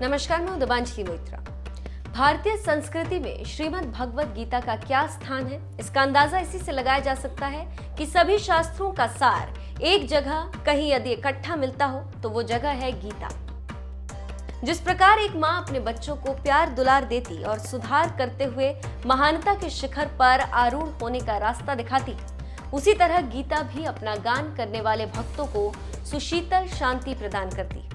नमस्कार, मैं दिबांजलि मोइत्रा। भारतीय संस्कृति में श्रीमद् भगवत गीता का क्या स्थान है, इसका अंदाजा इसी से लगाया जा सकता है कि सभी शास्त्रों का सार एक जगह कहीं यदि इकट्ठा मिलता हो तो वो जगह है गीता। जिस प्रकार एक माँ अपने बच्चों को प्यार दुलार देती और सुधार करते हुए महानता के शिखर पर आरूढ़ होने का रास्ता दिखाती, उसी तरह गीता भी अपना गान करने वाले भक्तों को सुशीतल शांति प्रदान करती।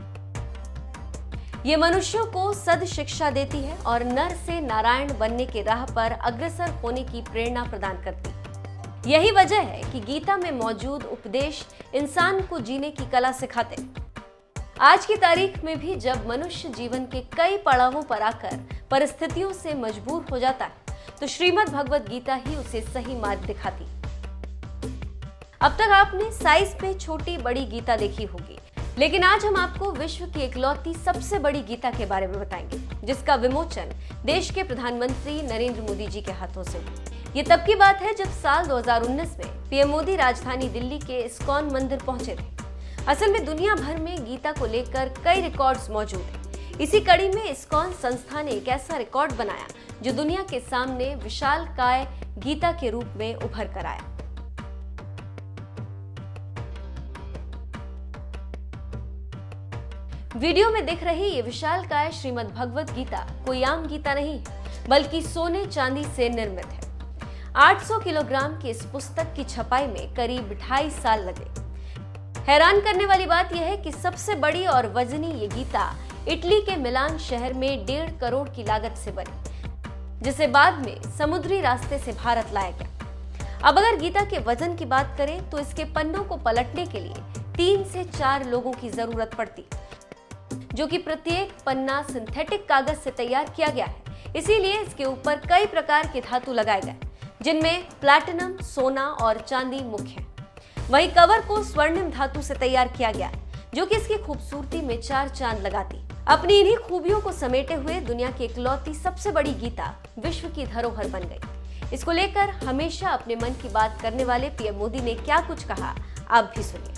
ये मनुष्यों को सद शिक्षा देती है और नर से नारायण बनने के राह पर अग्रसर होने की प्रेरणा प्रदान करती। यही वजह है कि गीता में मौजूद उपदेश इंसान को जीने की कला सिखाते। आज की तारीख में भी जब मनुष्य जीवन के कई पड़ावों पर आकर परिस्थितियों से मजबूर हो जाता है, तो श्रीमद् भगवत गीता ही उसे सही मार्ग दिखाती। अब तक आपने साइज में छोटी बड़ी गीता देखी होगी, लेकिन आज हम आपको विश्व की इकलौती सबसे बड़ी गीता के बारे में बताएंगे, जिसका विमोचन देश के प्रधानमंत्री नरेंद्र मोदी जी के हाथों से। ये तब की बात है जब साल 2019 में पीएम मोदी राजधानी दिल्ली के इस्कॉन मंदिर पहुंचे थे। असल में दुनिया भर में गीता को लेकर कई रिकॉर्ड्स मौजूद हैं। इसी कड़ी में इस्कॉन संस्था ने एक ऐसा रिकॉर्ड बनाया जो दुनिया के सामने विशालकाय गीता के रूप में उभर कर आया। वीडियो में दिख रही ये विशालकाय श्रीमद् भगवत गीता कोई आम गीता नहीं, बल्कि सोने चांदी से निर्मित है। 800 किलोग्राम की इस पुस्तक की छपाई में करीब 2.5 साल लगे। हैरान करने वाली बात यह है कि सबसे बड़ी और वजनी ये गीता इटली के मिलान शहर में 1.5 करोड़ की लागत से बनी, जिसे बाद में समुद्री रास्ते से भारत लाया गया। अब अगर गीता के वजन की बात करें तो इसके पन्नों को पलटने के लिए 3 से 4 लोगों की जरूरत पड़ती, जो कि प्रत्येक पन्ना सिंथेटिक कागज से तैयार किया गया है। इसीलिए इसके ऊपर कई प्रकार के धातु लगाए गए, जिनमें प्लैटिनम, सोना और चांदी मुख्य है। वहीं कवर को स्वर्णिम धातु से तैयार किया गया है, जो कि इसकी खूबसूरती में 4 चांद लगाती। अपनी इन्हीं खूबियों को समेटे हुए दुनिया की इकलौती सबसे बड़ी गीता विश्व की धरोहर बन गई। इसको लेकर हमेशा अपने मन की बात करने वाले पीएम मोदी ने क्या कुछ कहा, आप भी सुनिए।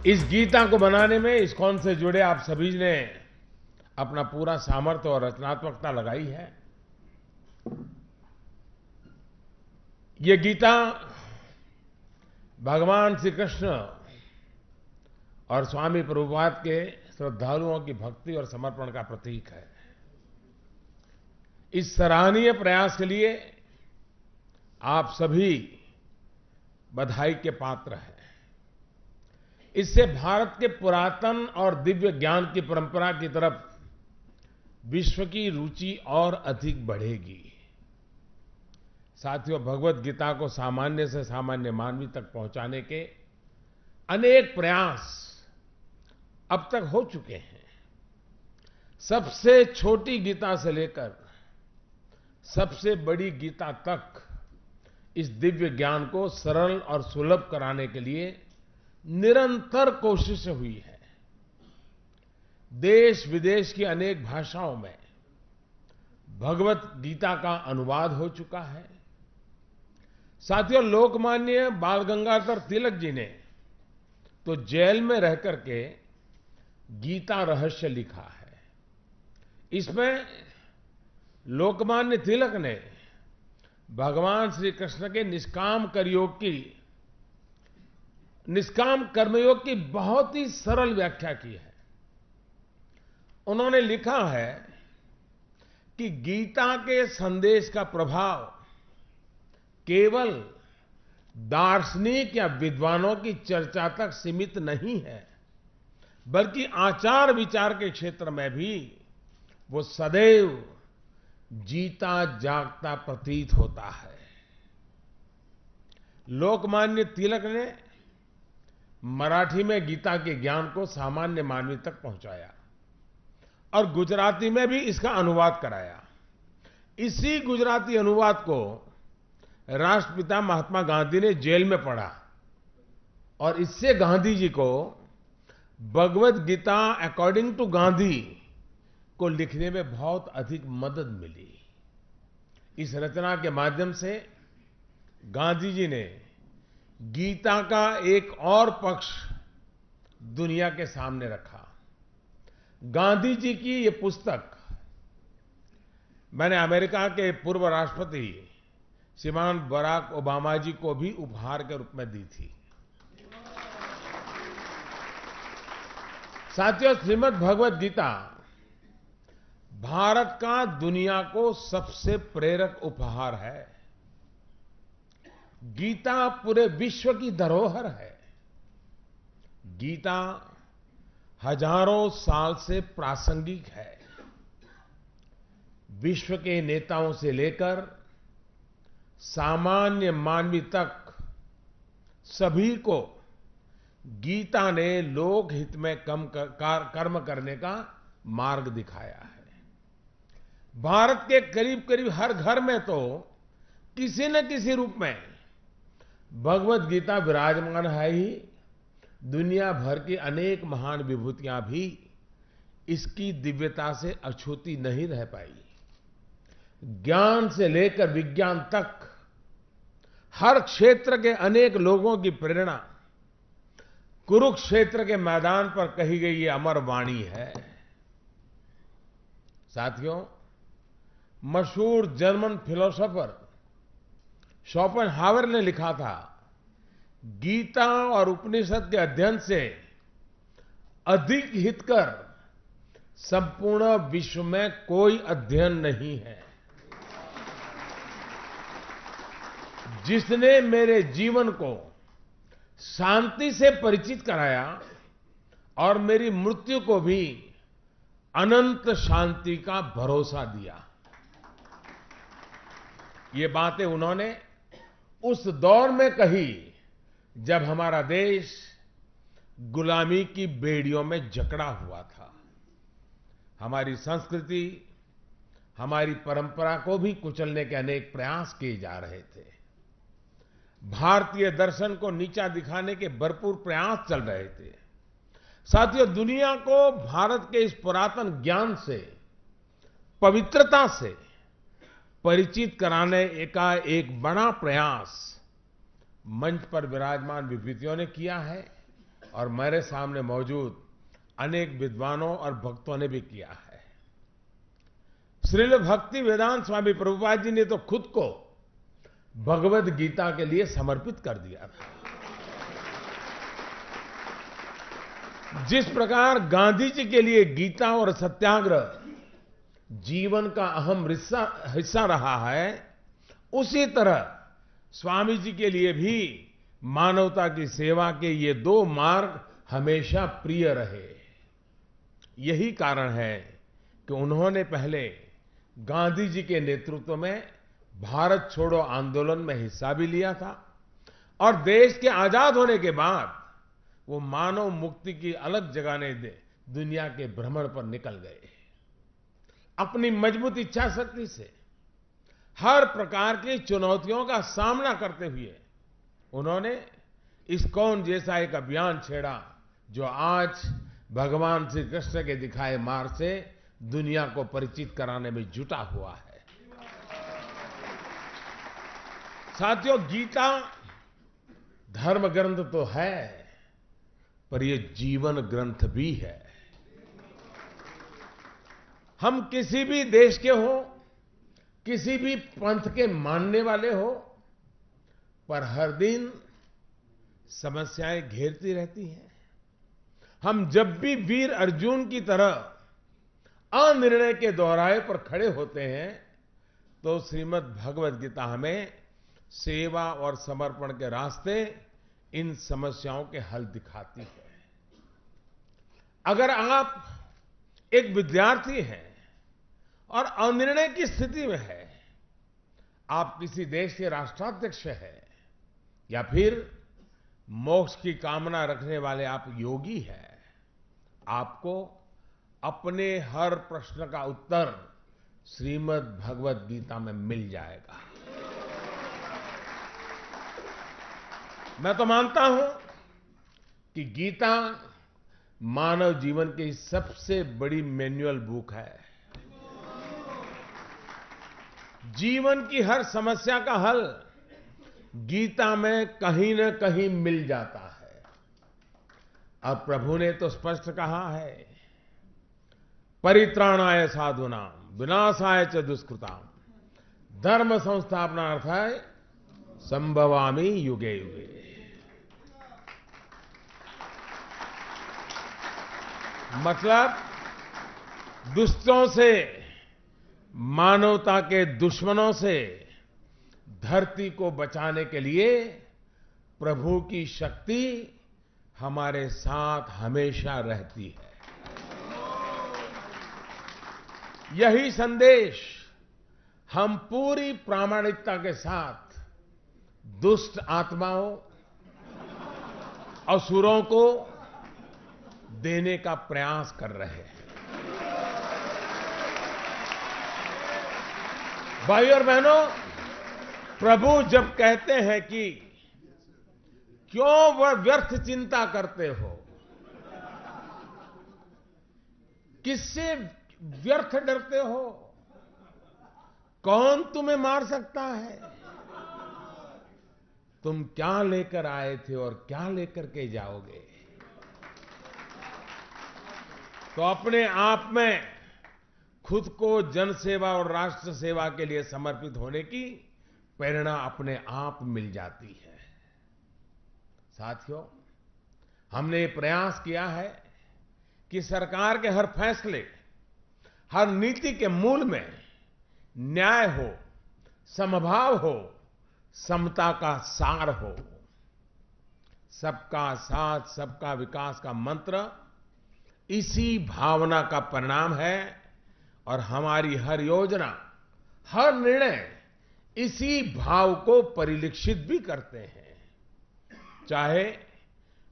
इस गीता को बनाने में इस्कॉन से जुड़े आप सभी ने अपना पूरा सामर्थ्य और रचनात्मकता लगाई है। ये गीता भगवान श्री कृष्ण और स्वामी प्रभुपाद के श्रद्धालुओं की भक्ति और समर्पण का प्रतीक है। इस सराहनीय प्रयास के लिए आप सभी बधाई के पात्र हैं। इससे भारत के पुरातन और दिव्य ज्ञान की परंपरा की तरफ विश्व की रुचि और अधिक बढ़ेगी। साथियों, भगवत गीता को सामान्य से सामान्य मानवी तक पहुंचाने के अनेक प्रयास अब तक हो चुके हैं। सबसे छोटी गीता से लेकर सबसे बड़ी गीता तक इस दिव्य ज्ञान को सरल और सुलभ कराने के लिए निरंतर कोशिश हुई है। देश विदेश की अनेक भाषाओं में भगवत गीता का अनुवाद हो चुका है। साथियों, लोकमान्य बाल गंगाधर तिलक जी ने तो जेल में रह करके गीता रहस्य लिखा है। इसमें लोकमान्य तिलक ने भगवान श्री कृष्ण के निष्काम कर्मयोग की बहुत ही सरल व्याख्या की है। उन्होंने लिखा है कि गीता के संदेश का प्रभाव केवल दार्शनिक या विद्वानों की चर्चा तक सीमित नहीं है, बल्कि आचार विचार के क्षेत्र में भी वो सदैव जीता जागता प्रतीत होता है। लोकमान्य तिलक ने मराठी में गीता के ज्ञान को सामान्य मानवी तक पहुंचाया और गुजराती में भी इसका अनुवाद कराया। इसी गुजराती अनुवाद को राष्ट्रपिता महात्मा गांधी ने जेल में पढ़ा और इससे गांधी जी को भगवत गीता अकॉर्डिंग टू गांधी को लिखने में बहुत अधिक मदद मिली। इस रचना के माध्यम से गांधी जी ने गीता का एक और पक्ष दुनिया के सामने रखा। गांधी जी की ये पुस्तक मैंने अमेरिका के पूर्व राष्ट्रपति श्रीमान बराक ओबामा जी को भी उपहार के रूप में दी थी। साथियों, श्रीमद् भगवद गीता भारत का दुनिया को सबसे प्रेरक उपहार है। गीता पूरे विश्व की धरोहर है। गीता हजारों साल से प्रासंगिक है। विश्व के नेताओं से लेकर सामान्य मानवी तक सभी को गीता ने लोकहित में कर्म करने का मार्ग दिखाया है। भारत के करीब करीब हर घर में तो किसी न किसी रूप में भगवद गीता विराजमान है ही। दुनिया भर की अनेक महान विभूतियां भी इसकी दिव्यता से अछूती नहीं रह पाई। ज्ञान से लेकर विज्ञान तक हर क्षेत्र के अनेक लोगों की प्रेरणा कुरुक्षेत्र के मैदान पर कही गई ये अमर वाणी है। साथियों, मशहूर जर्मन फिलोसोफर शोपेनहावर ने लिखा था, गीता और उपनिषद के अध्ययन से अधिक हितकर संपूर्ण विश्व में कोई अध्ययन नहीं है। जिसने मेरे जीवन को शांति से परिचित कराया और मेरी मृत्यु को भी अनंत शांति का भरोसा दिया। ये बातें उन्होंने उस दौर में कही जब हमारा देश गुलामी की बेड़ियों में जकड़ा हुआ था। हमारी संस्कृति, हमारी परंपरा को भी कुचलने के अनेक प्रयास किए जा रहे थे। भारतीय दर्शन को नीचा दिखाने के भरपूर प्रयास चल रहे थे। साथियों, दुनिया को भारत के इस पुरातन ज्ञान से, पवित्रता से परिचित कराने का एक बड़ा प्रयास मंच पर विराजमान विभूतियों ने किया है और मेरे सामने मौजूद अनेक विद्वानों और भक्तों ने भी किया है। श्रील भक्ति वेदांत स्वामी प्रभुपाद जी ने तो खुद को भगवद गीता के लिए समर्पित कर दिया था। जिस प्रकार गांधी जी के लिए गीता और सत्याग्रह जीवन का अहम हिस्सा रहा है, उसी तरह स्वामी जी के लिए भी मानवता की सेवा के ये दो मार्ग हमेशा प्रिय रहे। यही कारण है कि उन्होंने पहले गांधी जी के नेतृत्व में भारत छोड़ो आंदोलन में हिस्सा भी लिया था और देश के आजाद होने के बाद वो मानव मुक्ति की अलग जगाने दुनिया के भ्रमण पर निकल गए। अपनी मजबूत इच्छा शक्ति से हर प्रकार की चुनौतियों का सामना करते हुए उन्होंने इस्कॉन जैसा एक अभियान छेड़ा जो आज भगवान श्री कृष्ण के दिखाए मार्ग से दुनिया को परिचित कराने में जुटा हुआ है। साथियों, गीता धर्म ग्रंथ तो है, पर ये जीवन ग्रंथ भी है। हम किसी भी देश के हो, किसी भी पंथ के मानने वाले हो, पर हर दिन समस्याएं घेरती रहती हैं। हम जब भी वीर अर्जुन की तरह अनिर्णय के दोहराए पर खड़े होते हैं, तो श्रीमद् भगवद गीता हमें सेवा और समर्पण के रास्ते इन समस्याओं के हल दिखाती है। अगर आप एक विद्यार्थी हैं और अनिर्णय की स्थिति में है, आप किसी देश के राष्ट्राध्यक्ष हैं या फिर मोक्ष की कामना रखने वाले आप योगी हैं, आपको अपने हर प्रश्न का उत्तर श्रीमद् भगवद गीता में मिल जाएगा। मैं तो मानता हूं कि गीता मानव जीवन की सबसे बड़ी मैनुअल बुक है। जीवन की हर समस्या का हल गीता में कहीं न कहीं मिल जाता है। और प्रभु ने तो स्पष्ट कहा है, परित्राणाय साधूनां विनाशाय च दुष्कृताम् धर्म संस्थापनार्थाय संभवामि युगे युगे। मतलब दुष्टों से, मानवता के दुश्मनों से धरती को बचाने के लिए प्रभु की शक्ति हमारे साथ हमेशा रहती है। यही संदेश हम पूरी प्रामाणिकता के साथ दुष्ट आत्माओं, असुरों को देने का प्रयास कर रहे हैं। भाई और बहनों, प्रभु जब कहते हैं कि क्यों वह व्यर्थ चिंता करते हो, किससे व्यर्थ डरते हो, कौन तुम्हें मार सकता है, तुम क्या लेकर आए थे और क्या लेकर के जाओगे। तो अपने आप में खुद को जनसेवा और राष्ट्र सेवा के लिए समर्पित होने की प्रेरणा अपने आप मिल जाती है। साथियों, हमने ये प्रयास किया है कि सरकार के हर फैसले, हर नीति के मूल में न्याय हो, समभाव हो, समता का सार हो। सबका साथ, सबका विकास का मंत्र इसी भावना का परिणाम है और हमारी हर योजना, हर निर्णय इसी भाव को परिलक्षित भी करते हैं। चाहे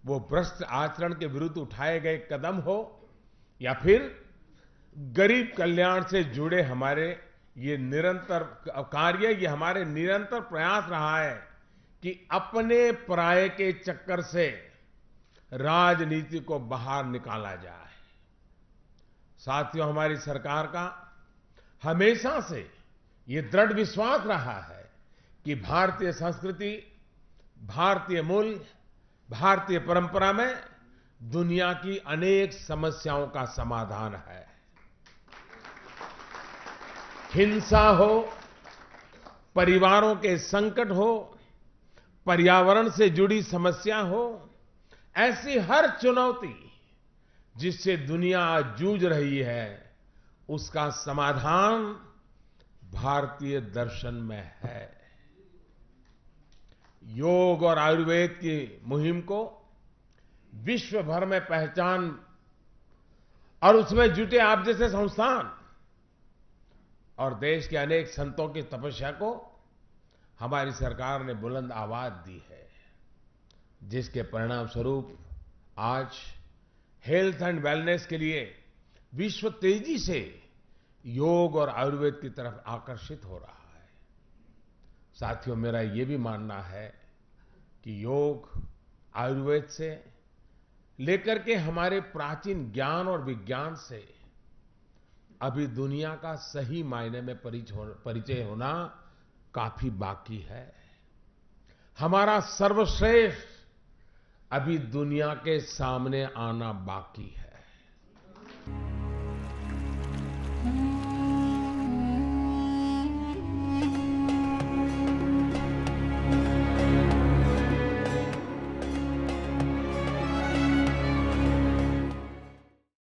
वो भ्रष्ट आचरण के विरुद्ध उठाए गए कदम हो या फिर गरीब कल्याण से जुड़े हमारे ये निरंतर कार्य, ये हमारे निरंतर प्रयास रहा है कि अपने पराये के चक्कर से राजनीति को बाहर निकाला जाए। साथियों, हमारी सरकार का हमेशा से ये दृढ़ विश्वास रहा है कि भारतीय संस्कृति, भारतीय मूल्य, भारतीय परंपरा में दुनिया की अनेक समस्याओं का समाधान है। हिंसा हो, परिवारों के संकट हो, पर्यावरण से जुड़ी समस्या हो, ऐसी हर चुनौती जिससे दुनिया आज जूझ रही है, उसका समाधान भारतीय दर्शन में है। योग और आयुर्वेद की मुहिम को विश्व भर में पहचान और उसमें जुटे आप जैसे संस्थान और देश के अनेक संतों की तपस्या को हमारी सरकार ने बुलंद आवाज दी है, जिसके परिणाम स्वरूप आज हेल्थ एंड वेलनेस के लिए विश्व तेजी से योग और आयुर्वेद की तरफ आकर्षित हो रहा है। साथियों, मेरा ये भी मानना है कि योग, आयुर्वेद से लेकर के हमारे प्राचीन ज्ञान और विज्ञान से अभी दुनिया का सही मायने में परिचय होना काफी बाकी है। हमारा सर्वश्रेष्ठ अभी दुनिया के सामने आना बाकी है।